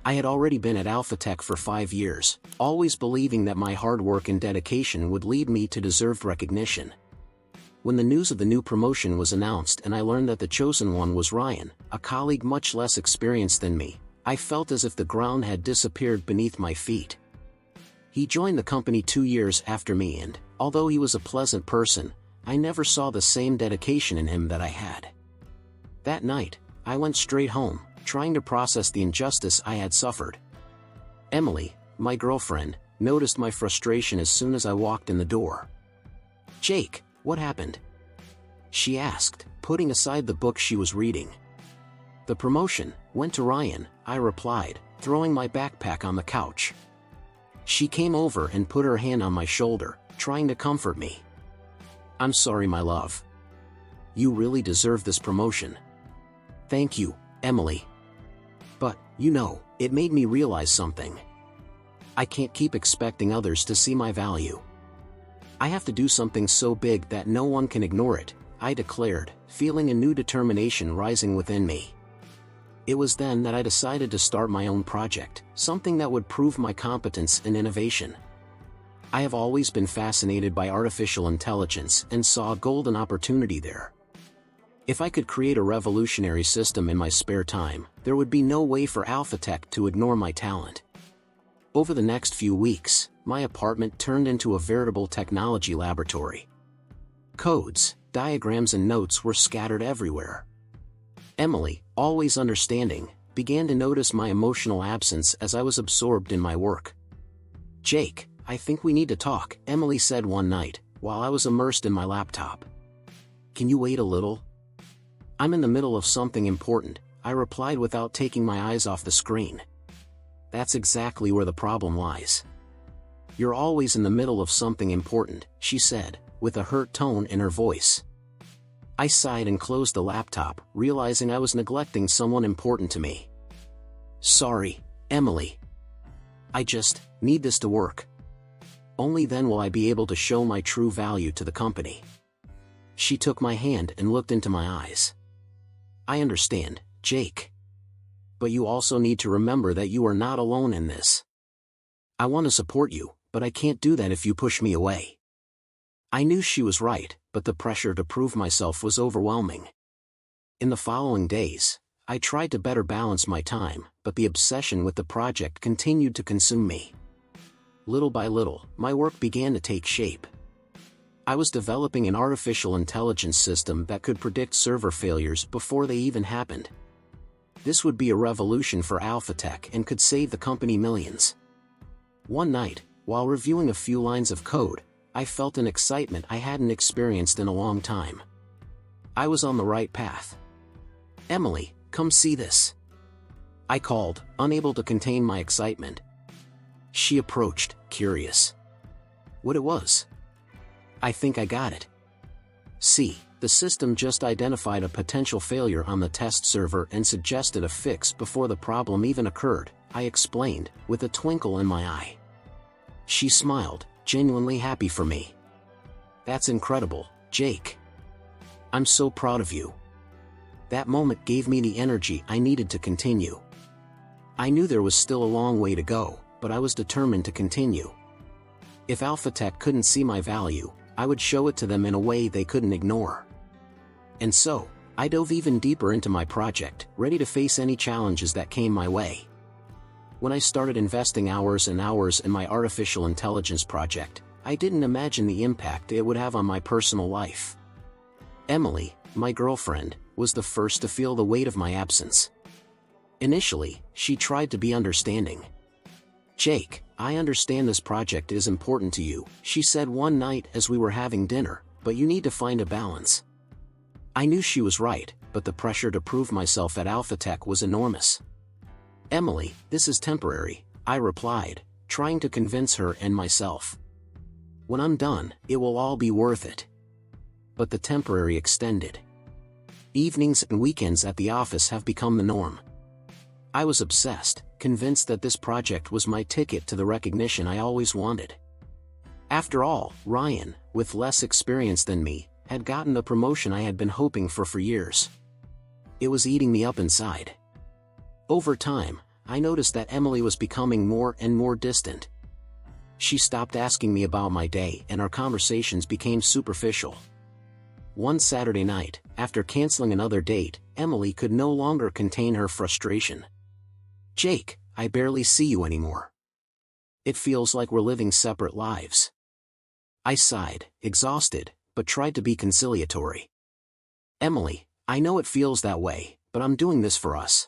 I had already been at AlphaTech for 5 years, always believing that my hard work and dedication would lead me to deserved recognition. When the news of the new promotion was announced and I learned that the chosen one was Ryan, a colleague much less experienced than me, I felt as if the ground had disappeared beneath my feet. He joined the company 2 years after me and, although he was a pleasant person, I never saw the same dedication in him that I had. That night, I went straight home, trying to process the injustice I had suffered. Emily, my girlfriend, noticed my frustration as soon as I walked in the door. "Jake, what happened?" she asked, putting aside the book she was reading. "The promotion went to Ryan," I replied, throwing my backpack on the couch. She came over and put her hand on my shoulder, trying to comfort me. "I'm sorry, my love. You really deserve this promotion." "Thank you, Emily. But, it made me realize something. I can't keep expecting others to see my value. I have to do something so big that no one can ignore it," I declared, feeling a new determination rising within me. It was then that I decided to start my own project, something that would prove my competence and innovation. I have always been fascinated by artificial intelligence and saw a golden opportunity there. If I could create a revolutionary system in my spare time, there would be no way for AlphaTech to ignore my talent. Over the next few weeks, my apartment turned into a veritable technology laboratory. Codes, diagrams and notes were scattered everywhere. Emily, always understanding, began to notice my emotional absence as I was absorbed in my work. "Jake, I think we need to talk," Emily said one night, while I was immersed in my laptop. "Can you wait a little?" "I'm in the middle of something important," I replied without taking my eyes off the screen. "That's exactly where the problem lies. You're always in the middle of something important," she said, with a hurt tone in her voice. I sighed and closed the laptop, realizing I was neglecting someone important to me. "Sorry, Emily. I just need this to work. Only then will I be able to show my true value to the company." She took my hand and looked into my eyes. "I understand, Jake. But you also need to remember that you are not alone in this. I want to support you, but I can't do that if you push me away." I knew she was right, but the pressure to prove myself was overwhelming. In the following days, I tried to better balance my time, but the obsession with the project continued to consume me. Little by little, my work began to take shape. I was developing an artificial intelligence system that could predict server failures before they even happened. This would be a revolution for AlphaTech and could save the company millions. One night, while reviewing a few lines of code, I felt an excitement I hadn't experienced in a long time. I was on the right path. "Emily, come see this," I called, unable to contain my excitement. She approached, curious. What it was? "I think I got it. See, the system just identified a potential failure on the test server and suggested a fix before the problem even occurred," I explained, with a twinkle in my eye. She smiled, genuinely happy for me. "That's incredible, Jake. I'm so proud of you." That moment gave me the energy I needed to continue. I knew there was still a long way to go, but I was determined to continue. If AlphaTech couldn't see my value, I would show it to them in a way they couldn't ignore. And so, I dove even deeper into my project, ready to face any challenges that came my way. When I started investing hours and hours in my artificial intelligence project, I didn't imagine the impact it would have on my personal life. Emily, my girlfriend, was the first to feel the weight of my absence. Initially, she tried to be understanding. "Jake, I understand this project is important to you," she said one night as we were having dinner, "but you need to find a balance." I knew she was right, but the pressure to prove myself at AlphaTech was enormous. "Emily, this is temporary," I replied, trying to convince her and myself. "When I'm done, it will all be worth it." But the temporary extended. Evenings and weekends at the office have become the norm. I was obsessed, convinced that this project was my ticket to the recognition I always wanted. After all, Ryan, with less experience than me, had gotten the promotion I had been hoping for years. It was eating me up inside. Over time, I noticed that Emily was becoming more and more distant. She stopped asking me about my day and our conversations became superficial. One Saturday night, after canceling another date, Emily could no longer contain her frustration. "Jake, I barely see you anymore. It feels like we're living separate lives." I sighed, exhausted, but tried to be conciliatory. "Emily, I know it feels that way, but I'm doing this for us.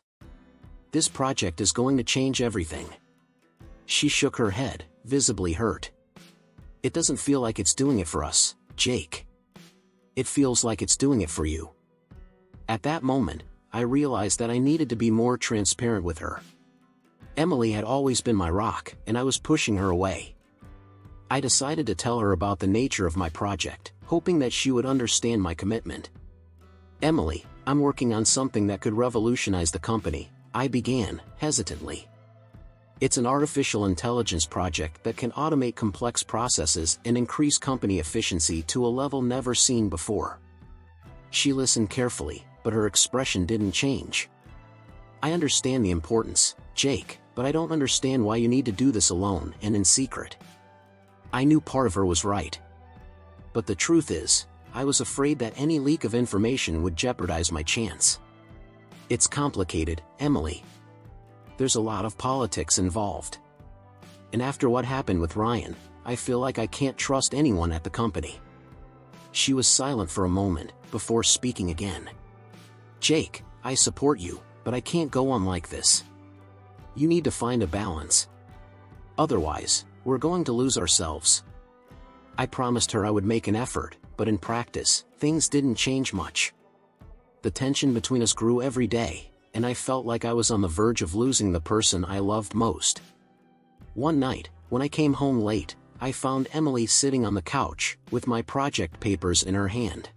This project is going to change everything." She shook her head, visibly hurt. "It doesn't feel like it's doing it for us, Jake. It feels like it's doing it for you." At that moment, I realized that I needed to be more transparent with her. Emily had always been my rock, and I was pushing her away. I decided to tell her about the nature of my project, hoping that she would understand my commitment. "Emily, I'm working on something that could revolutionize the company," I began, hesitantly. "It's an artificial intelligence project that can automate complex processes and increase company efficiency to a level never seen before." She listened carefully, but her expression didn't change. "I understand the importance, Jake, but I don't understand why you need to do this alone and in secret." I knew part of her was right. But the truth is, I was afraid that any leak of information would jeopardize my chance. "It's complicated, Emily. There's a lot of politics involved. And after what happened with Ryan, I feel like I can't trust anyone at the company." She was silent for a moment, before speaking again. "Jake, I support you, but I can't go on like this. You need to find a balance. Otherwise, we're going to lose ourselves." I promised her I would make an effort, but in practice, things didn't change much. The tension between us grew every day, and I felt like I was on the verge of losing the person I loved most. One night, when I came home late, I found Emily sitting on the couch, with my project papers in her hand.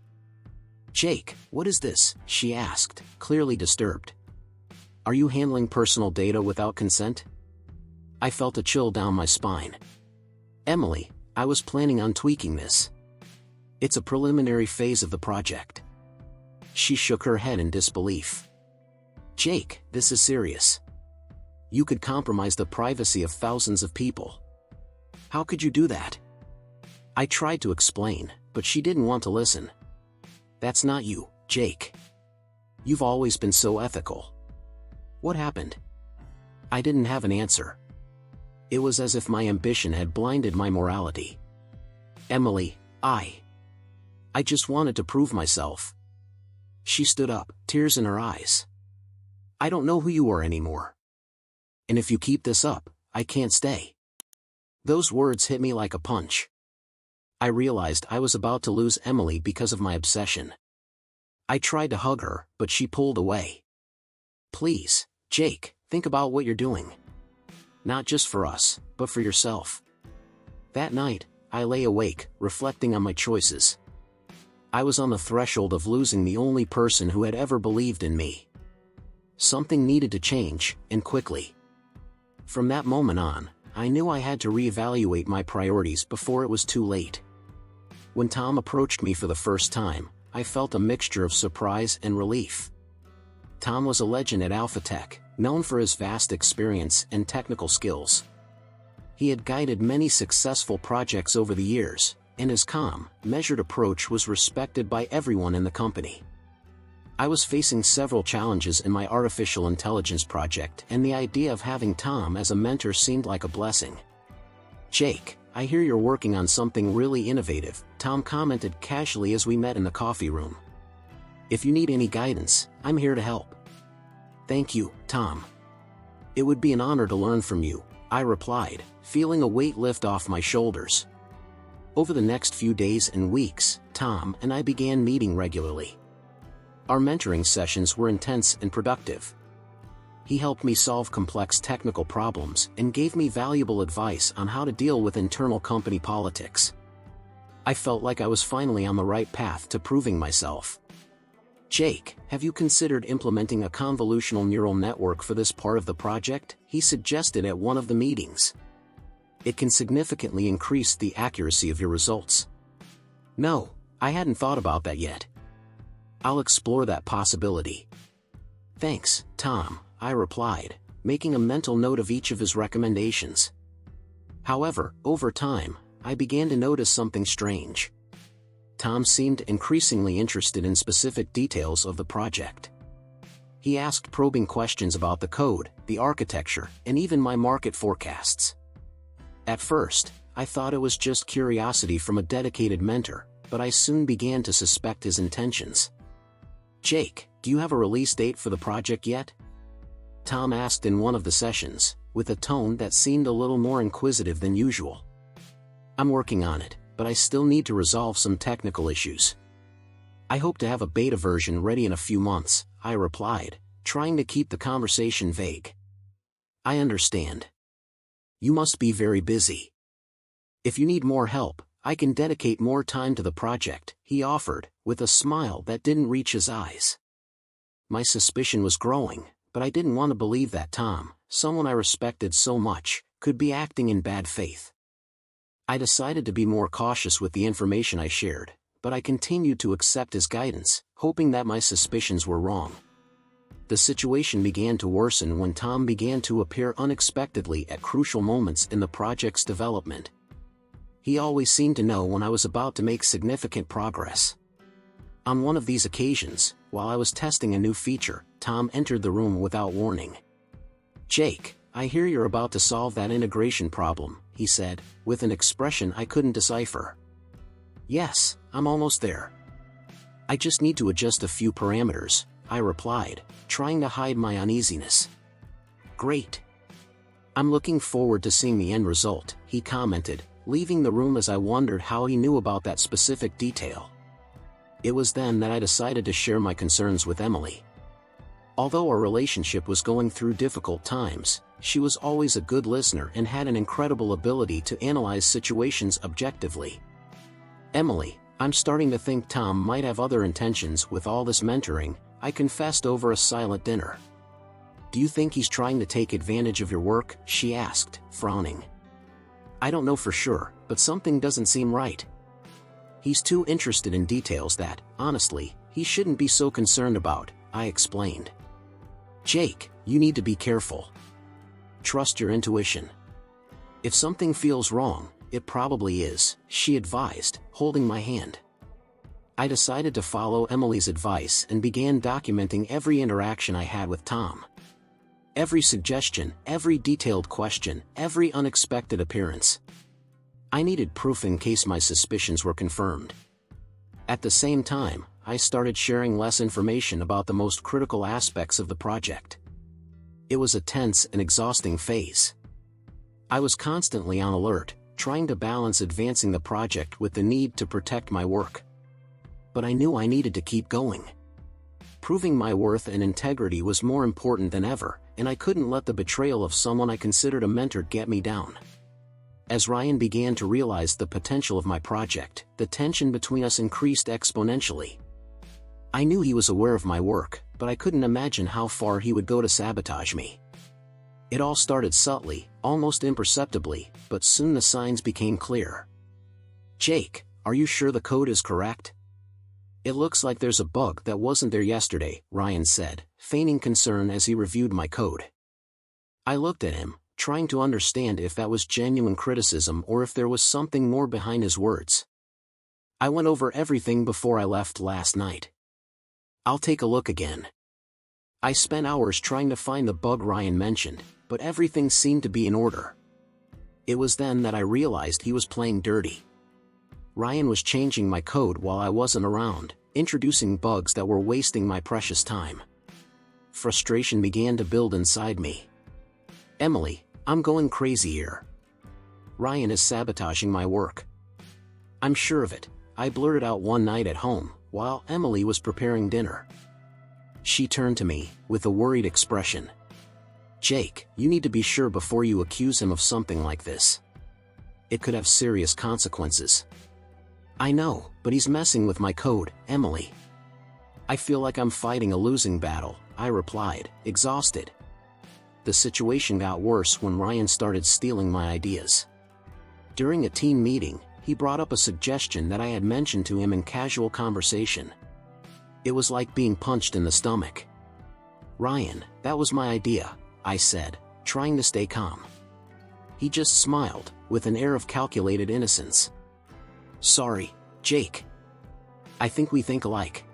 "Jake, what is this?" she asked, clearly disturbed. "Are you handling personal data without consent?" I felt a chill down my spine. "Emily, I was planning on tweaking this. It's a preliminary phase of the project." She shook her head in disbelief. "Jake, this is serious. You could compromise the privacy of thousands of people. How could you do that?" I tried to explain, but she didn't want to listen. "That's not you, Jake. You've always been so ethical. What happened?" I didn't have an answer. It was as if my ambition had blinded my morality. "Emily, I just wanted to prove myself." She stood up, tears in her eyes. "I don't know who you are anymore. And if you keep this up, I can't stay." Those words hit me like a punch. I realized I was about to lose Emily because of my obsession. I tried to hug her, but she pulled away. "Please, Jake, think about what you're doing. Not just for us, but for yourself." That night, I lay awake, reflecting on my choices. I was on the threshold of losing the only person who had ever believed in me. Something needed to change, and quickly. From that moment on, I knew I had to reevaluate my priorities before it was too late. When Tom approached me for the first time, I felt a mixture of surprise and relief. Tom was a legend at AlphaTech, known for his vast experience and technical skills. He had guided many successful projects over the years, and his calm, measured approach was respected by everyone in the company. I was facing several challenges in my artificial intelligence project, and the idea of having Tom as a mentor seemed like a blessing. "Jake, I hear you're working on something really innovative," Tom commented casually as we met in the coffee room. "If you need any guidance, I'm here to help." "Thank you, Tom. It would be an honor to learn from you," I replied, feeling a weight lift off my shoulders. Over the next few days and weeks, Tom and I began meeting regularly. Our mentoring sessions were intense and productive. He helped me solve complex technical problems and gave me valuable advice on how to deal with internal company politics. I felt like I was finally on the right path to proving myself. "Jake, have you considered implementing a convolutional neural network for this part of the project?" he suggested at one of the meetings. "It can significantly increase the accuracy of your results." "No, I hadn't thought about that yet. I'll explore that possibility." "Thanks, Tom," I replied, making a mental note of each of his recommendations. However, over time, I began to notice something strange. Tom seemed increasingly interested in specific details of the project. He asked probing questions about the code, the architecture, and even my market forecasts. At first, I thought it was just curiosity from a dedicated mentor, but I soon began to suspect his intentions. "Jake, do you have a release date for the project yet?" Tom asked in one of the sessions, with a tone that seemed a little more inquisitive than usual. "I'm working on it, but I still need to resolve some technical issues. I hope to have a beta version ready in a few months," I replied, trying to keep the conversation vague. "I understand. You must be very busy. If you need more help, I can dedicate more time to the project," he offered, with a smile that didn't reach his eyes. My suspicion was growing, but I didn't want to believe that Tom, someone I respected so much, could be acting in bad faith. I decided to be more cautious with the information I shared, but I continued to accept his guidance, hoping that my suspicions were wrong. The situation began to worsen when Tom began to appear unexpectedly at crucial moments in the project's development. He always seemed to know when I was about to make significant progress. On one of these occasions, while I was testing a new feature, Tom entered the room without warning. "Jake, I hear you're about to solve that integration problem," he said, with an expression I couldn't decipher. "Yes, I'm almost there. I just need to adjust a few parameters," I replied, trying to hide my uneasiness. "Great. I'm looking forward to seeing the end result," he commented, leaving the room as I wondered how he knew about that specific detail. It was then that I decided to share my concerns with Emily. Although our relationship was going through difficult times, she was always a good listener and had an incredible ability to analyze situations objectively. "Emily, I'm starting to think Tom might have other intentions with all this mentoring," I confessed over a silent dinner. "Do you think he's trying to take advantage of your work?" she asked, frowning. "I don't know for sure, but something doesn't seem right. He's too interested in details that, honestly, he shouldn't be so concerned about," I explained. "Jake, you need to be careful. Trust your intuition. If something feels wrong, it probably is," she advised, holding my hand. I decided to follow Emily's advice and began documenting every interaction I had with Tom. Every suggestion, every detailed question, every unexpected appearance. I needed proof in case my suspicions were confirmed. At the same time, I started sharing less information about the most critical aspects of the project. It was a tense and exhausting phase. I was constantly on alert, trying to balance advancing the project with the need to protect my work. But I knew I needed to keep going. Proving my worth and integrity was more important than ever, and I couldn't let the betrayal of someone I considered a mentor get me down. As Ryan began to realize the potential of my project, the tension between us increased exponentially. I knew he was aware of my work, but I couldn't imagine how far he would go to sabotage me. It all started subtly, almost imperceptibly, but soon the signs became clear. "Jake, are you sure the code is correct? It looks like there's a bug that wasn't there yesterday," Ryan said, feigning concern as he reviewed my code. I looked at him, trying to understand if that was genuine criticism or if there was something more behind his words. "I went over everything before I left last night. I'll take a look again." I spent hours trying to find the bug Ryan mentioned, but everything seemed to be in order. It was then that I realized he was playing dirty. Ryan was changing my code while I wasn't around, introducing bugs that were wasting my precious time. Frustration began to build inside me. "Emily, I'm going crazy here. Ryan is sabotaging my work. I'm sure of it," I blurted out one night at home, while Emily was preparing dinner. She turned to me, with a worried expression. "Jake, you need to be sure before you accuse him of something like this. It could have serious consequences." "I know, but he's messing with my code, Emily." "I feel like I'm fighting a losing battle," I replied, exhausted. The situation got worse when Ryan started stealing my ideas. During a team meeting, he brought up a suggestion that I had mentioned to him in casual conversation. It was like being punched in the stomach. "Ryan, that was my idea," I said, trying to stay calm. He just smiled, with an air of calculated innocence. Sorry, Jake. I think we think alike.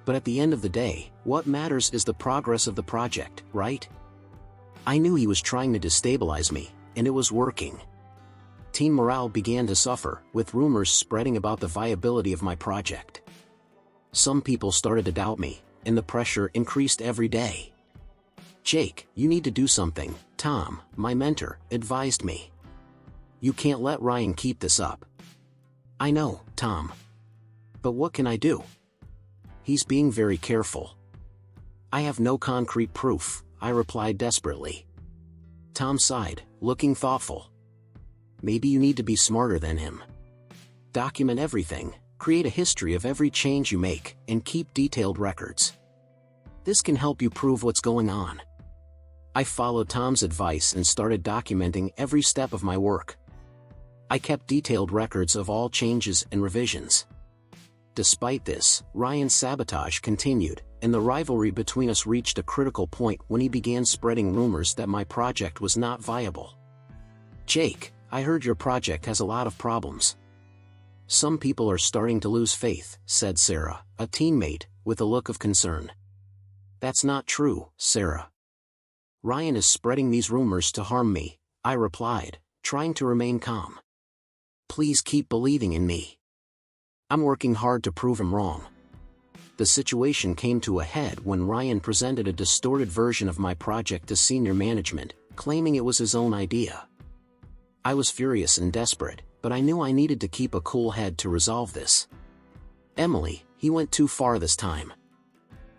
But at the end of the day, what matters is the progress of the project, right? I knew he was trying to destabilize me, and it was working. Team morale began to suffer, with rumors spreading about the viability of my project. Some people started to doubt me, and the pressure increased every day. Jake, you need to do something, Tom, my mentor, advised me. You can't let Ryan keep this up. I know, Tom. But what can I do? He's being very careful. I have no concrete proof, I replied desperately. Tom sighed, looking thoughtful. Maybe you need to be smarter than him. Document everything, create a history of every change you make, and keep detailed records. This can help you prove what's going on. I followed Tom's advice and started documenting every step of my work. I kept detailed records of all changes and revisions. Despite this, Ryan's sabotage continued, and the rivalry between us reached a critical point when he began spreading rumors that my project was not viable. Jake, I heard your project has a lot of problems. Some people are starting to lose faith, said Sarah, a teammate, with a look of concern. That's not true, Sarah. Ryan is spreading these rumors to harm me, I replied, trying to remain calm. Please keep believing in me. I'm working hard to prove him wrong. The situation came to a head when Ryan presented a distorted version of my project to senior management, claiming it was his own idea. I was furious and desperate, but I knew I needed to keep a cool head to resolve this. Emily, he went too far this time.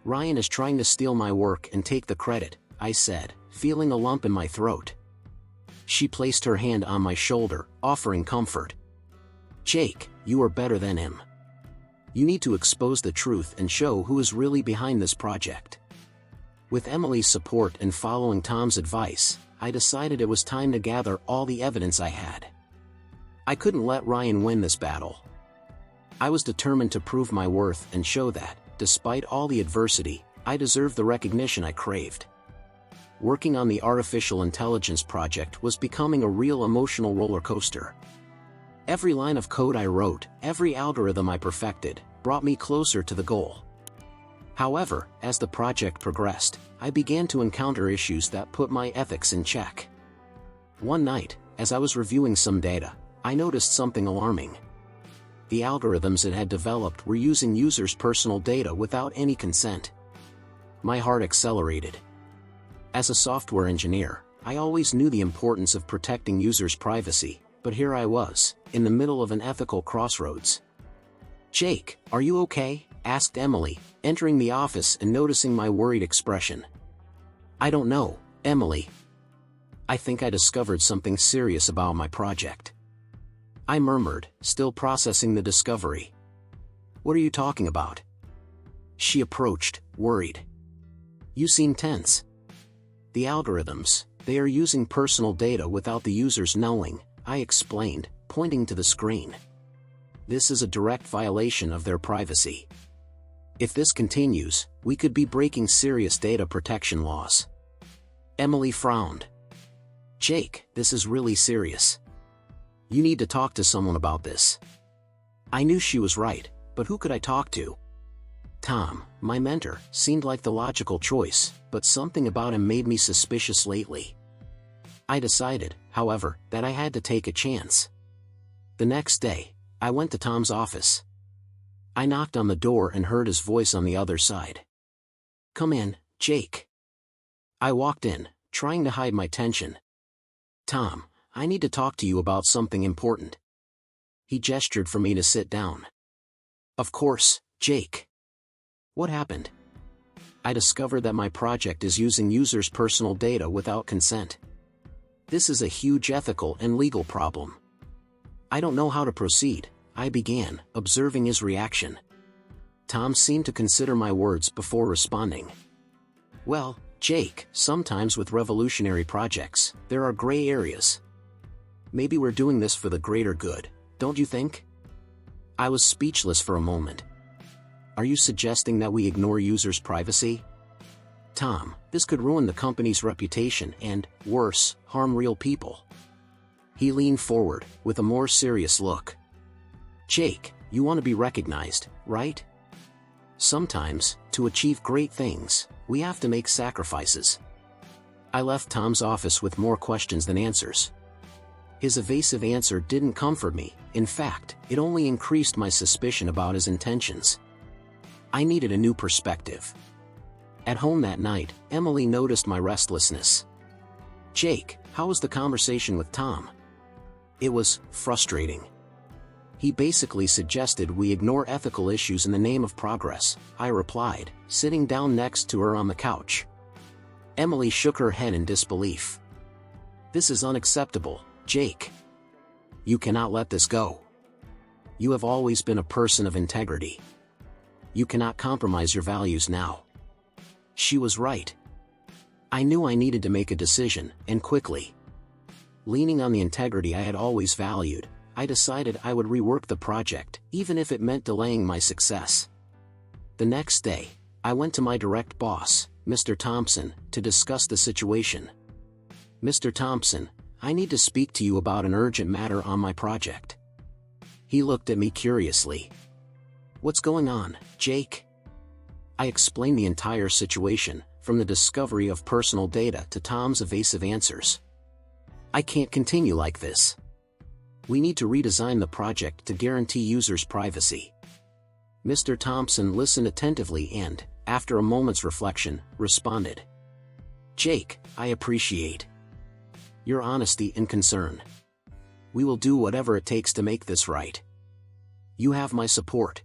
Ryan is trying to steal my work and take the credit, I said, feeling a lump in my throat. She placed her hand on my shoulder, offering comfort. Jake, you are better than him. You need to expose the truth and show who is really behind this project. With Emily's support and following Tom's advice, I decided it was time to gather all the evidence I had. I couldn't let Ryan win this battle. I was determined to prove my worth and show that, despite all the adversity, I deserved the recognition I craved. Working on the artificial intelligence project was becoming a real emotional roller coaster. Every line of code I wrote, every algorithm I perfected, brought me closer to the goal. However, as the project progressed, I began to encounter issues that put my ethics in check. One night, as I was reviewing some data, I noticed something alarming. The algorithms it had developed were using users' personal data without any consent. My heart accelerated. As a software engineer, I always knew the importance of protecting users' privacy, but here I was, in the middle of an ethical crossroads. Jake, are you okay? Asked Emily, entering the office and noticing my worried expression. I don't know, Emily. I think I discovered something serious about my project. I murmured, still processing the discovery. What are you talking about? She approached, worried. You seem tense. The algorithms, they are using personal data without the users knowing, I explained, pointing to the screen. This is a direct violation of their privacy. If this continues, we could be breaking serious data protection laws. Emily frowned. Jake, this is really serious. You need to talk to someone about this. I knew she was right, but who could I talk to? Tom, my mentor, seemed like the logical choice, but something about him made me suspicious lately. I decided, however, that I had to take a chance. The next day, I went to Tom's office. I knocked on the door and heard his voice on the other side. Come in, Jake. I walked in, trying to hide my tension. Tom, I need to talk to you about something important. He gestured for me to sit down. Of course, Jake. What happened? I discovered that my project is using users' personal data without consent. This is a huge ethical and legal problem. I don't know how to proceed, I began, observing his reaction. Tom seemed to consider my words before responding. Well, Jake, sometimes with revolutionary projects, there are gray areas. Maybe we're doing this for the greater good, don't you think? I was speechless for a moment. Are you suggesting that we ignore users' privacy? Tom, this could ruin the company's reputation and, worse, harm real people. He leaned forward, with a more serious look. Jake, you want to be recognized, right? Sometimes, to achieve great things, we have to make sacrifices. I left Tom's office with more questions than answers. His evasive answer didn't comfort me. In fact, it only increased my suspicion about his intentions. I needed a new perspective. At home that night, Emily noticed my restlessness. Jake, how was the conversation with Tom? It was frustrating. He basically suggested we ignore ethical issues in the name of progress, I replied, sitting down next to her on the couch. Emily shook her head in disbelief. This is unacceptable, Jake. You cannot let this go. You have always been a person of integrity. You cannot compromise your values now. She was right. I knew I needed to make a decision, and quickly. Leaning on the integrity I had always valued, I decided I would rework the project, even if it meant delaying my success. The next day, I went to my direct boss, Mr. Thompson, to discuss the situation. Mr. Thompson, I need to speak to you about an urgent matter on my project. He looked at me curiously. What's going on, Jake? I explained the entire situation, from the discovery of personal data to Tom's evasive answers. I can't continue like this. We need to redesign the project to guarantee users' privacy. Mr. Thompson listened attentively and, after a moment's reflection, responded. Jake, I appreciate your honesty and concern. We will do whatever it takes to make this right. You have my support.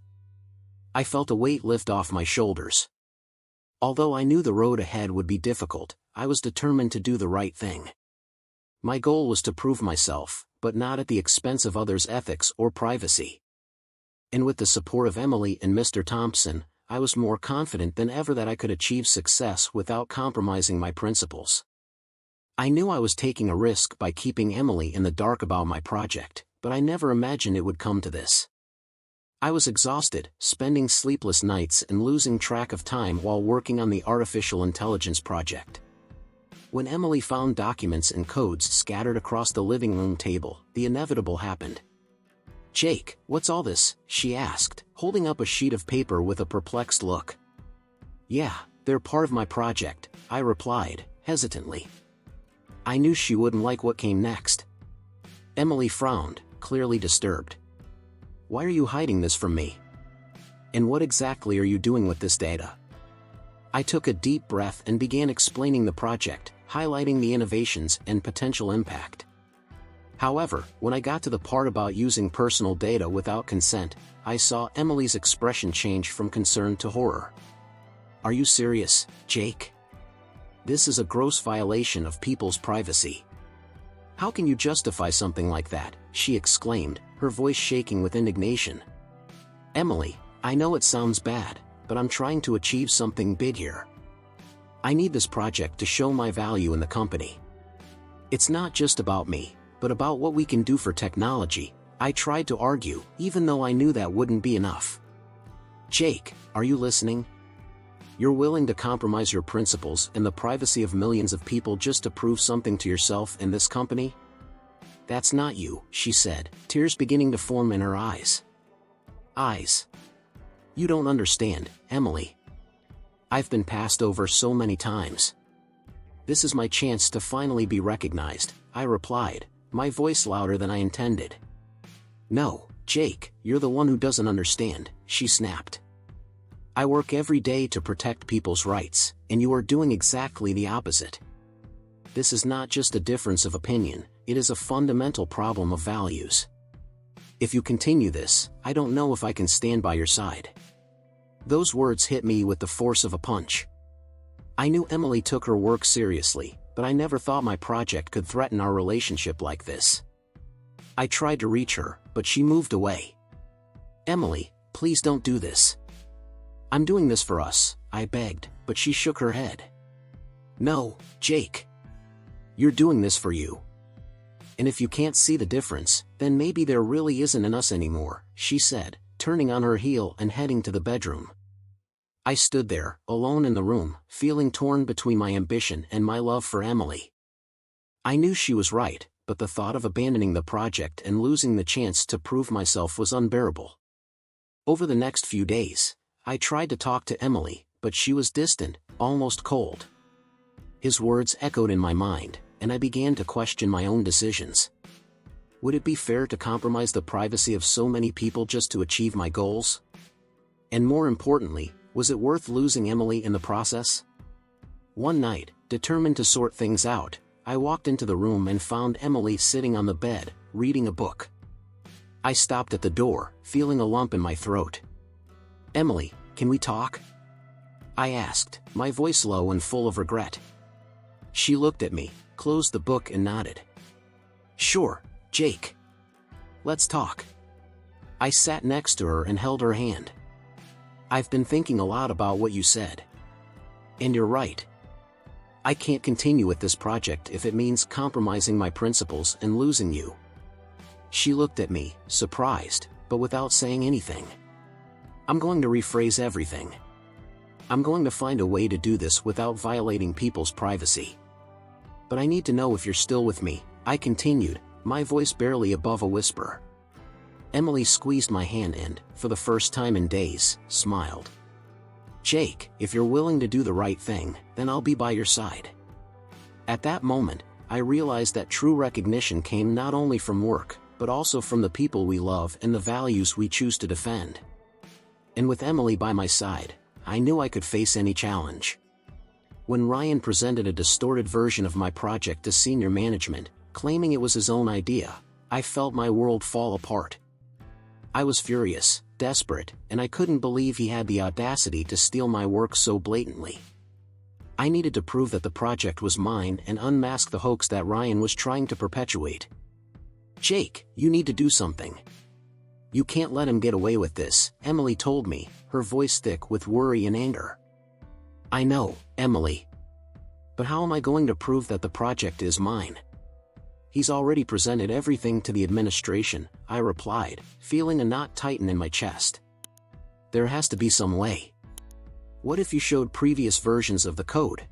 I felt a weight lift off my shoulders. Although I knew the road ahead would be difficult, I was determined to do the right thing. My goal was to prove myself, but not at the expense of others' ethics or privacy. And with the support of Emily and Mr. Thompson, I was more confident than ever that I could achieve success without compromising my principles. I knew I was taking a risk by keeping Emily in the dark about my project, but I never imagined it would come to this. I was exhausted, spending sleepless nights and losing track of time while working on the artificial intelligence project. When Emily found documents and codes scattered across the living room table, the inevitable happened. Jake, what's all this? She asked, holding up a sheet of paper with a perplexed look. Yeah, they're part of my project, I replied, hesitantly. I knew she wouldn't like what came next. Emily frowned, clearly disturbed. Why are you hiding this from me? And what exactly are you doing with this data? I took a deep breath and began explaining the project, highlighting the innovations and potential impact. However, when I got to the part about using personal data without consent, I saw Emily's expression change from concern to horror. Are you serious, Jake? This is a gross violation of people's privacy. How can you justify something like that? She exclaimed, her voice shaking with indignation. Emily, I know it sounds bad, but I'm trying to achieve something big here. I need this project to show my value in the company. It's not just about me, but about what we can do for technology, I tried to argue, even though I knew that wouldn't be enough. Jake, are you listening? You're willing to compromise your principles and the privacy of millions of people just to prove something to yourself and this company? That's not you, she said, tears beginning to form in her eyes. Eyes. You don't understand, Emily. I've been passed over so many times. This is my chance to finally be recognized, I replied, my voice louder than I intended. No, Jake, you're the one who doesn't understand, she snapped. I work every day to protect people's rights, and you are doing exactly the opposite. This is not just a difference of opinion, it is a fundamental problem of values. If you continue this, I don't know if I can stand by your side. Those words hit me with the force of a punch. I knew Emily took her work seriously, but I never thought my project could threaten our relationship like this. I tried to reach her, but she moved away. Emily, please don't do this. I'm doing this for us, I begged, but she shook her head. No, Jake. You're doing this for you. And if you can't see the difference, then maybe there really isn't an us anymore, she said, turning on her heel and heading to the bedroom. I stood there, alone in the room, feeling torn between my ambition and my love for Emily. I knew she was right, but the thought of abandoning the project and losing the chance to prove myself was unbearable. Over the next few days, I tried to talk to Emily, but she was distant, almost cold. His words echoed in my mind, and I began to question my own decisions. Would it be fair to compromise the privacy of so many people just to achieve my goals? And more importantly, was it worth losing Emily in the process? One night, determined to sort things out, I walked into the room and found Emily sitting on the bed, reading a book. I stopped at the door, feeling a lump in my throat. "Emily, can we talk?" I asked, my voice low and full of regret. She looked at me, closed the book and nodded. "Sure, Jake. Let's talk." I sat next to her and held her hand. "I've been thinking a lot about what you said. And you're right. I can't continue with this project if it means compromising my principles and losing you." She looked at me, surprised, but without saying anything. "I'm going to rephrase everything. I'm going to find a way to do this without violating people's privacy. But I need to know if you're still with me," I continued, my voice barely above a whisper. Emily squeezed my hand and, for the first time in days, smiled. "Jake, if you're willing to do the right thing, then I'll be by your side." At that moment, I realized that true recognition came not only from work, but also from the people we love and the values we choose to defend. And with Emily by my side, I knew I could face any challenge. When Ryan presented a distorted version of my project to senior management, claiming it was his own idea, I felt my world fall apart. I was furious, desperate, and I couldn't believe he had the audacity to steal my work so blatantly. I needed to prove that the project was mine and unmask the hoax that Ryan was trying to perpetuate. "Jake, you need to do something. You can't let him get away with this," Emily told me, her voice thick with worry and anger. "I know, Emily. But how am I going to prove that the project is mine?" "He's already presented everything to the administration," I replied, feeling a knot tighten in my chest. "There has to be some way. What if you showed previous versions of the code?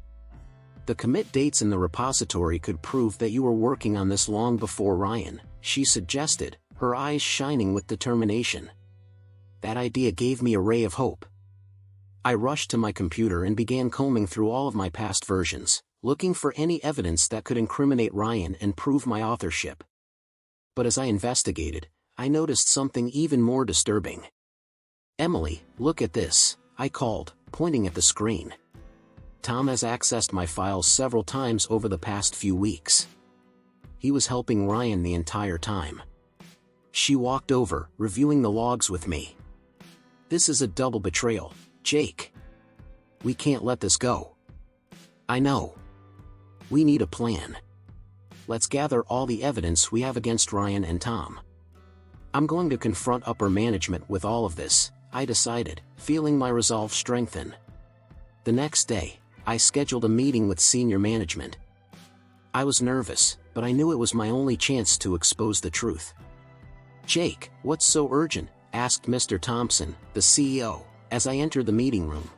The commit dates in the repository could prove that you were working on this long before Ryan," she suggested, her eyes shining with determination. That idea gave me a ray of hope. I rushed to my computer and began combing through all of my past versions, looking for any evidence that could incriminate Ryan and prove my authorship. But as I investigated, I noticed something even more disturbing. "Emily, look at this," I called, pointing at the screen. "Tom has accessed my files several times over the past few weeks. He was helping Ryan the entire time." She walked over, reviewing the logs with me. "This is a double betrayal, Jake. We can't let this go." "I know. We need a plan. Let's gather all the evidence we have against Ryan and Tom. I'm going to confront upper management with all of this," I decided, feeling my resolve strengthen. The next day, I scheduled a meeting with senior management. I was nervous, but I knew it was my only chance to expose the truth. "Jake, what's so urgent?" asked Mr. Thompson, the CEO, as I entered the meeting room.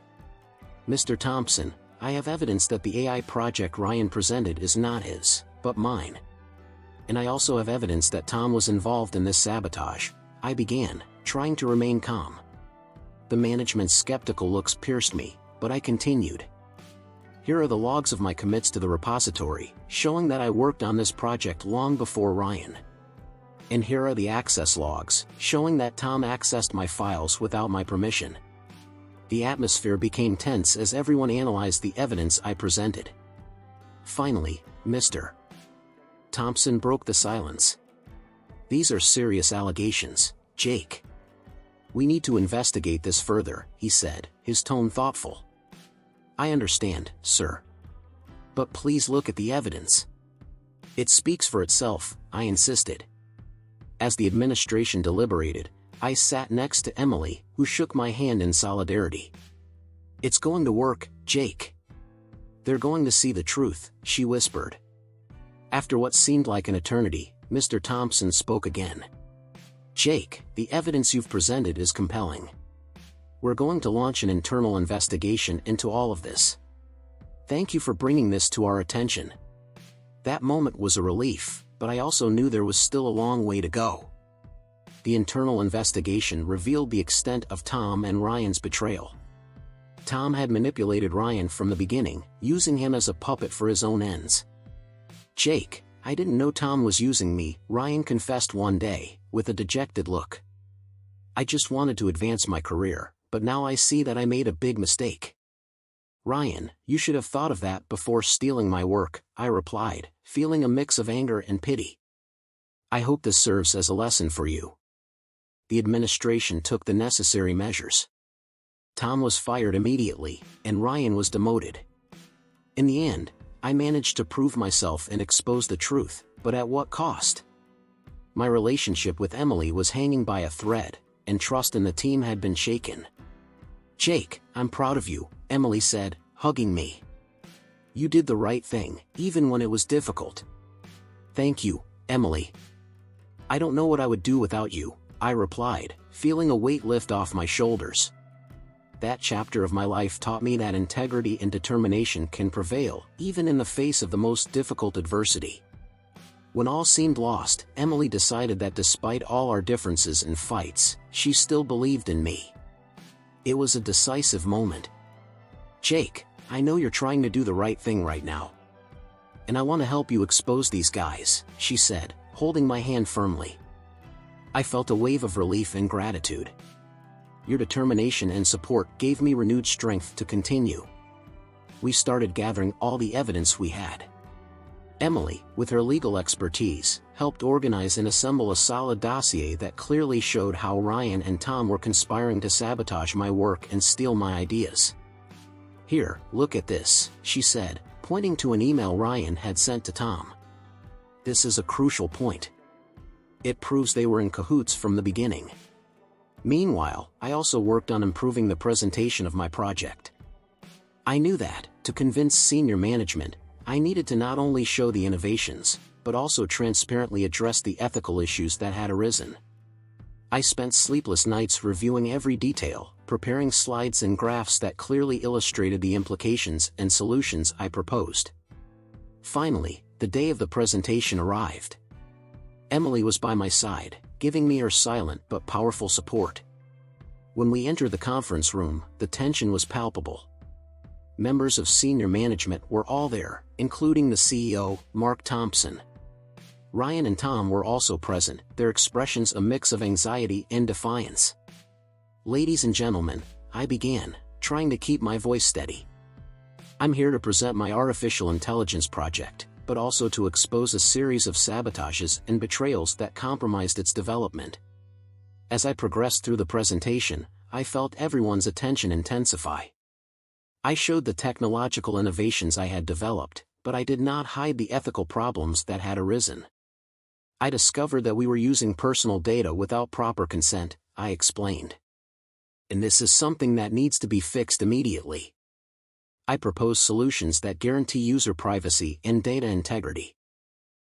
"Mr. Thompson, I have evidence that the AI project Ryan presented is not his, but mine. And I also have evidence that Tom was involved in this sabotage," I began, trying to remain calm. The management's skeptical looks pierced me, but I continued. "Here are the logs of my commits to the repository, showing that I worked on this project long before Ryan. And here are the access logs, showing that Tom accessed my files without my permission." The atmosphere became tense as everyone analyzed the evidence I presented. Finally, Mr. Thompson broke the silence. "These are serious allegations, Jake. We need to investigate this further," he said, his tone thoughtful. "I understand, sir. But please look at the evidence." "It speaks for itself," I insisted. As the administration deliberated, I sat next to Emily, who shook my hand in solidarity. "It's going to work, Jake. They're going to see the truth," she whispered. After what seemed like an eternity, Mr. Thompson spoke again. "Jake, the evidence you've presented is compelling. We're going to launch an internal investigation into all of this. Thank you for bringing this to our attention." That moment was a relief, but I also knew there was still a long way to go. The internal investigation revealed the extent of Tom and Ryan's betrayal. Tom had manipulated Ryan from the beginning, using him as a puppet for his own ends. "Jake, I didn't know Tom was using me," Ryan confessed one day, with a dejected look. "I just wanted to advance my career, but now I see that I made a big mistake." "Ryan, you should have thought of that before stealing my work," I replied, feeling a mix of anger and pity. "I hope this serves as a lesson for you." The administration took the necessary measures. Tom was fired immediately, and Ryan was demoted. In the end, I managed to prove myself and expose the truth, but at what cost? My relationship with Emily was hanging by a thread, and trust in the team had been shaken. "Jake, I'm proud of you," Emily said, hugging me. "You did the right thing, even when it was difficult." "Thank you, Emily." "I don't know what I would do without you," I replied, feeling a weight lift off my shoulders. That chapter of my life taught me that integrity and determination can prevail, even in the face of the most difficult adversity. When all seemed lost, Emily decided that despite all our differences and fights, she still believed in me. It was a decisive moment. "Jake, I know you're trying to do the right thing right now. And I want to help you expose these guys," she said, holding my hand firmly. I felt a wave of relief and gratitude. Your determination and support gave me renewed strength to continue. We started gathering all the evidence we had. Emily, with her legal expertise, helped organize and assemble a solid dossier that clearly showed how Ryan and Tom were conspiring to sabotage my work and steal my ideas. "Here, look at this," she said, pointing to an email Ryan had sent to Tom. "This is a crucial point. It proves they were in cahoots from the beginning." Meanwhile, I also worked on improving the presentation of my project. I knew that, to convince senior management, I needed to not only show the innovations, but also transparently address the ethical issues that had arisen. I spent sleepless nights reviewing every detail, preparing slides and graphs that clearly illustrated the implications and solutions I proposed. Finally, the day of the presentation arrived. Emily was by my side, giving me her silent but powerful support. When we entered the conference room, the tension was palpable. Members of senior management were all there, including the CEO, Mark Thompson. Ryan and Tom were also present, their expressions a mix of anxiety and defiance. "Ladies and gentlemen," I began, trying to keep my voice steady. "I'm here to present my artificial intelligence project, but also to expose a series of sabotages and betrayals that compromised its development." As I progressed through the presentation, I felt everyone's attention intensify. I showed the technological innovations I had developed, but I did not hide the ethical problems that had arisen. I discovered that we were using personal data without proper consent, I explained. And this is something that needs to be fixed immediately. I proposed solutions that guarantee user privacy and data integrity.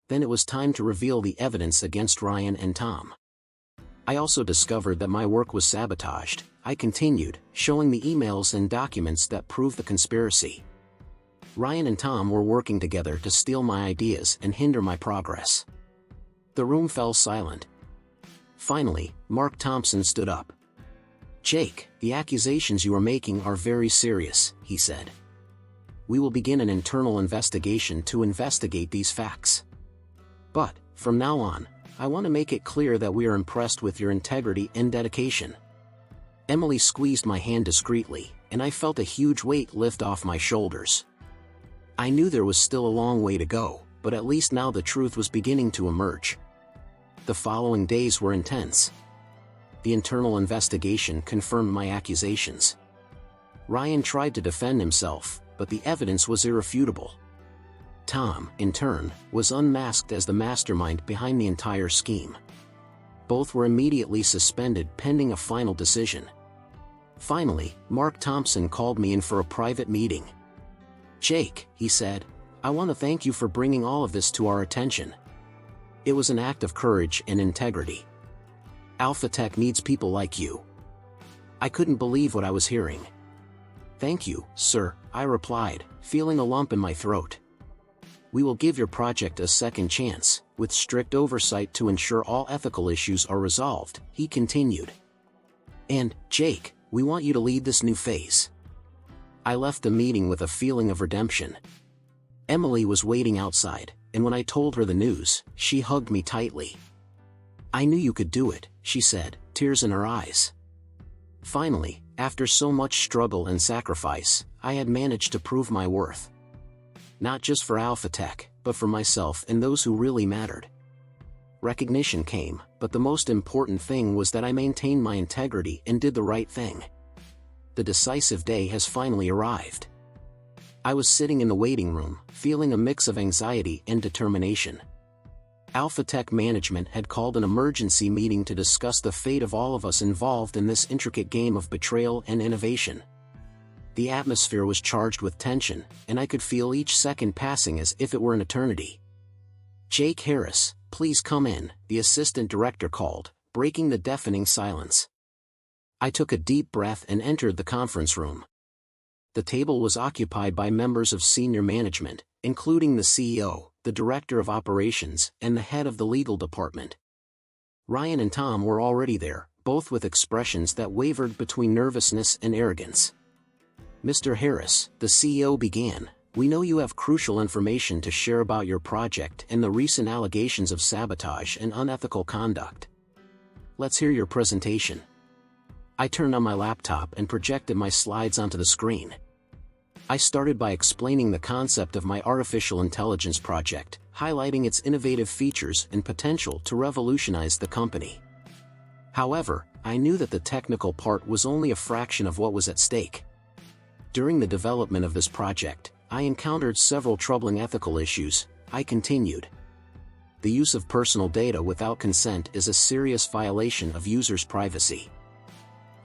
Then it was time to reveal the evidence against Ryan and Tom. I also discovered that my work was sabotaged, I continued, showing the emails and documents that prove the conspiracy. Ryan and Tom were working together to steal my ideas and hinder my progress. The room fell silent. Finally, Mark Thompson stood up. "Jake, the accusations you are making are very serious," he said. "We will begin an internal investigation to investigate these facts. But, from now on, I want to make it clear that we are impressed with your integrity and dedication." Emily squeezed my hand discreetly, and I felt a huge weight lift off my shoulders. I knew there was still a long way to go, but at least now the truth was beginning to emerge. The following days were intense. The internal investigation confirmed my accusations. Ryan tried to defend himself, but the evidence was irrefutable. Tom, in turn, was unmasked as the mastermind behind the entire scheme. Both were immediately suspended pending a final decision. Finally, Mark Thompson called me in for a private meeting. "Jake," he said, "I want to thank you for bringing all of this to our attention. It was an act of courage and integrity. Alpha Tech needs people like you." I couldn't believe what I was hearing. "Thank you, sir," I replied, feeling a lump in my throat. "We will give your project a second chance, with strict oversight to ensure all ethical issues are resolved," he continued. "And, Jake, we want you to lead this new phase." I left the meeting with a feeling of redemption. Emily was waiting outside, and when I told her the news, she hugged me tightly. "I knew you could do it," she said, tears in her eyes. Finally, after so much struggle and sacrifice, I had managed to prove my worth. Not just for AlphaTech, but for myself and those who really mattered. Recognition came, but the most important thing was that I maintained my integrity and did the right thing. The decisive day has finally arrived. I was sitting in the waiting room, feeling a mix of anxiety and determination. AlphaTech management had called an emergency meeting to discuss the fate of all of us involved in this intricate game of betrayal and innovation. The atmosphere was charged with tension, and I could feel each second passing as if it were an eternity. "Jake Harris, please come in," the assistant director called, breaking the deafening silence. I took a deep breath and entered the conference room. The table was occupied by members of senior management, including the CEO, the director of operations, and the head of the legal department. Ryan and Tom were already there, both with expressions that wavered between nervousness and arrogance. "Mr. Harris," the CEO began, "we know you have crucial information to share about your project and the recent allegations of sabotage and unethical conduct. Let's hear your presentation." I turned on my laptop and projected my slides onto the screen. I started by explaining the concept of my artificial intelligence project, highlighting its innovative features and potential to revolutionize the company. However, I knew that the technical part was only a fraction of what was at stake. During the development of this project, I encountered several troubling ethical issues, I continued. The use of personal data without consent is a serious violation of users' privacy.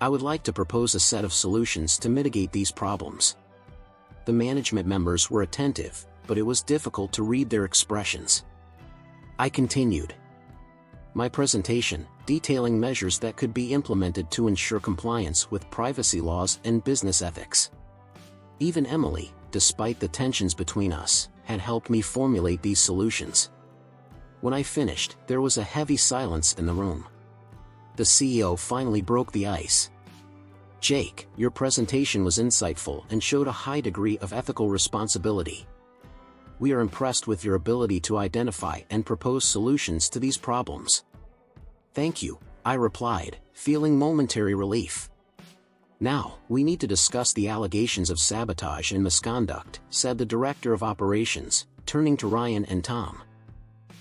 I would like to propose a set of solutions to mitigate these problems. The management members were attentive, but it was difficult to read their expressions. I continued my presentation, detailing measures that could be implemented to ensure compliance with privacy laws and business ethics. Even Emily, despite the tensions between us, had helped me formulate these solutions. When I finished, there was a heavy silence in the room. The CEO finally broke the ice. "Jake, your presentation was insightful and showed a high degree of ethical responsibility. We are impressed with your ability to identify and propose solutions to these problems." "Thank you," I replied, feeling momentary relief. "Now, we need to discuss the allegations of sabotage and misconduct," said the director of operations, turning to Ryan and Tom.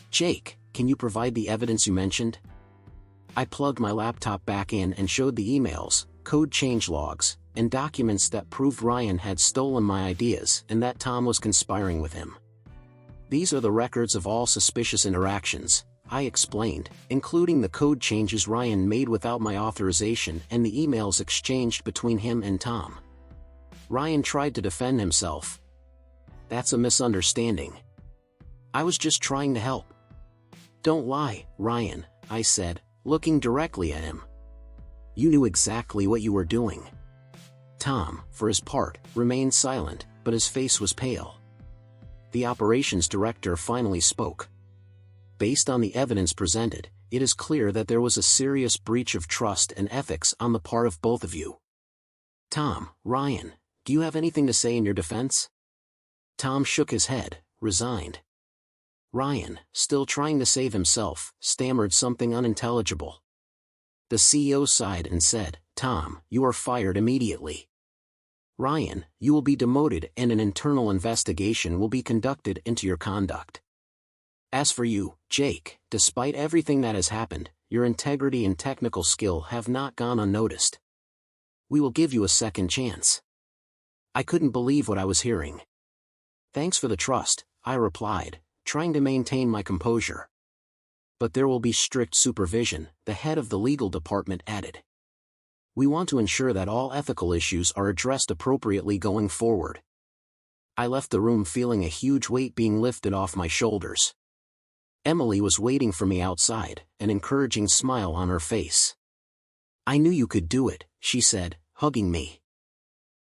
"Jake, can you provide the evidence you mentioned?" I plugged my laptop back in and showed the emails, code change logs, and documents that proved Ryan had stolen my ideas and that Tom was conspiring with him. "These are the records of all suspicious interactions," I explained, including the code changes Ryan made without my authorization and the emails exchanged between him and Tom. Ryan tried to defend himself. "That's a misunderstanding. I was just trying to help." "Don't lie, Ryan," I said, looking directly at him. "You knew exactly what you were doing." Tom, for his part, remained silent, but his face was pale. The operations director finally spoke. "Based on the evidence presented, it is clear that there was a serious breach of trust and ethics on the part of both of you." "Tom, Ryan, do you have anything to say in your defense?" Tom shook his head, resigned. Ryan, still trying to save himself, stammered something unintelligible. The CEO sighed and said, "Tom, you are fired immediately. Ryan, you will be demoted and an internal investigation will be conducted into your conduct. As for you, Jake, despite everything that has happened, your integrity and technical skill have not gone unnoticed. We will give you a second chance." I couldn't believe what I was hearing. "Thanks for the trust," I replied, trying to maintain my composure. "But there will be strict supervision," the head of the legal department added. "We want to ensure that all ethical issues are addressed appropriately going forward." I left the room feeling a huge weight being lifted off my shoulders. Emily was waiting for me outside, an encouraging smile on her face. I knew you could do it, she said, hugging me.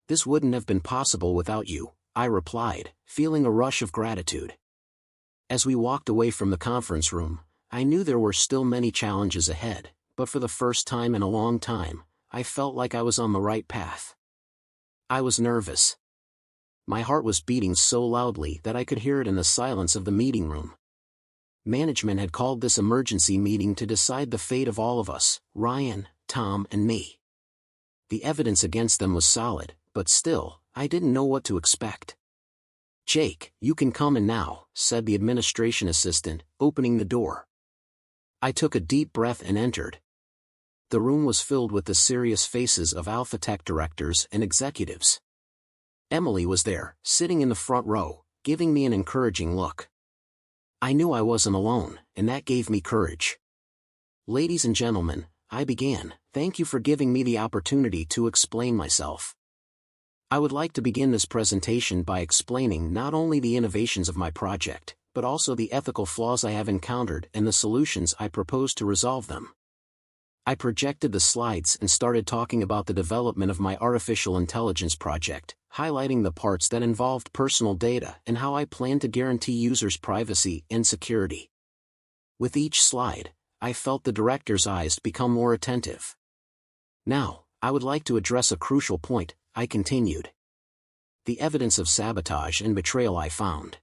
This wouldn't have been possible without you, I replied, feeling a rush of gratitude. As we walked away from the conference room, I knew there were still many challenges ahead, but for the first time in a long time, I felt like I was on the right path. I was nervous. My heart was beating so loudly that I could hear it in the silence of the meeting room. Management had called this emergency meeting to decide the fate of all of us, Ryan, Tom, and me. The evidence against them was solid, but still, I didn't know what to expect. Jake, you can come in now, said the administration assistant, opening the door. I took a deep breath and entered. The room was filled with the serious faces of Alphatec directors and executives. Emily was there, sitting in the front row, giving me an encouraging look. I knew I wasn't alone, and that gave me courage. Ladies and gentlemen, I began, thank you for giving me the opportunity to explain myself. I would like to begin this presentation by explaining not only the innovations of my project, but also the ethical flaws I have encountered and the solutions I propose to resolve them. I projected the slides and started talking about the development of my artificial intelligence project, highlighting the parts that involved personal data and how I plan to guarantee users' privacy and security. With each slide, I felt the director's eyes become more attentive. Now, I would like to address a crucial point, I continued. The evidence of sabotage and betrayal I found.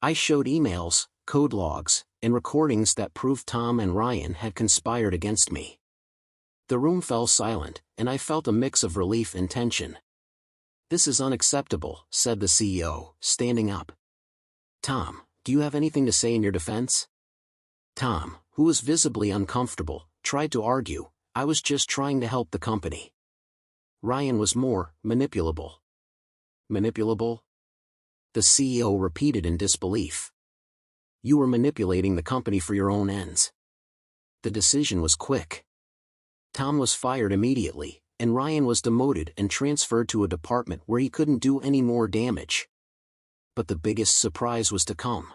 I showed emails, code logs, and recordings that proved Tom and Ryan had conspired against me. The room fell silent, and I felt a mix of relief and tension. This is unacceptable, said the CEO, standing up. Tom, do you have anything to say in your defense? Tom, who was visibly uncomfortable, tried to argue, I was just trying to help the company. Ryan was more manipulable. Manipulable? The CEO repeated in disbelief. You were manipulating the company for your own ends. The decision was quick. Tom was fired immediately, and Ryan was demoted and transferred to a department where he couldn't do any more damage. But the biggest surprise was to come.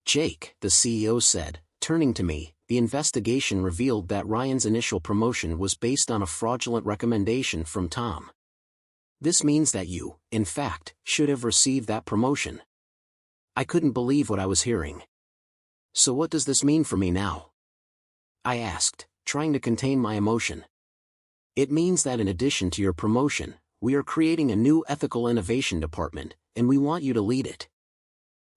Jake, the CEO said, turning to me, the investigation revealed that Ryan's initial promotion was based on a fraudulent recommendation from Tom. This means that you, in fact, should have received that promotion. I couldn't believe what I was hearing. So what does this mean for me now? I asked, trying to contain my emotion. It means that in addition to your promotion, we are creating a new ethical innovation department, and we want you to lead it.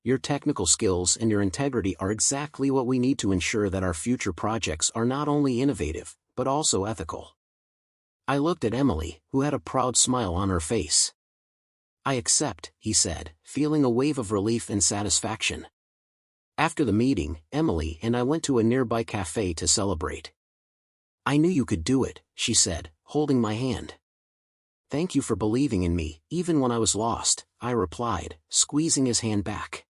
Your technical skills and your integrity are exactly what we need to ensure that our future projects are not only innovative, but also ethical. I looked at Emily, who had a proud smile on her face. I accept, he said, feeling a wave of relief and satisfaction. After the meeting, Emily and I went to a nearby cafe to celebrate. I knew you could do it, she said, holding my hand. Thank you for believing in me, even when I was lost, I replied, squeezing his hand back.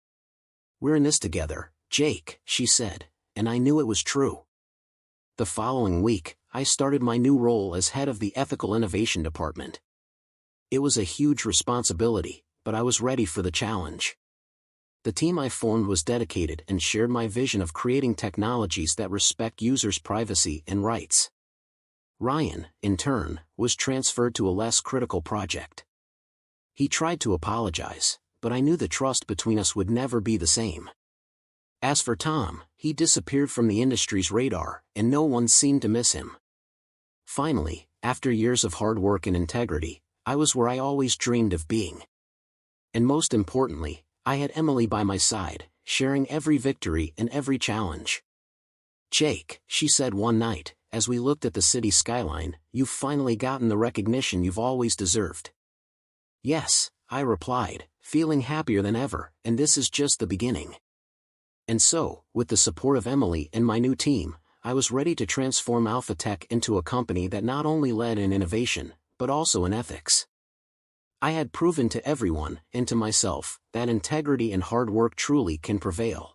We're in this together, Jake, she said, and I knew it was true. The following week, I started my new role as head of the Ethical Innovation Department. It was a huge responsibility, but I was ready for the challenge. The team I formed was dedicated and shared my vision of creating technologies that respect users' privacy and rights. Ryan, in turn, was transferred to a less critical project. He tried to apologize, but I knew the trust between us would never be the same. As for Tom, he disappeared from the industry's radar, and no one seemed to miss him. Finally, after years of hard work and integrity, I was where I always dreamed of being. And most importantly, I had Emily by my side, sharing every victory and every challenge. Jake, she said one night, as we looked at the city skyline, you've finally gotten the recognition you've always deserved. Yes, I replied, feeling happier than ever, and this is just the beginning. And so, with the support of Emily and my new team, I was ready to transform Alphatec into a company that not only led in innovation, but also in ethics. I had proven to everyone, and to myself, that integrity and hard work truly can prevail.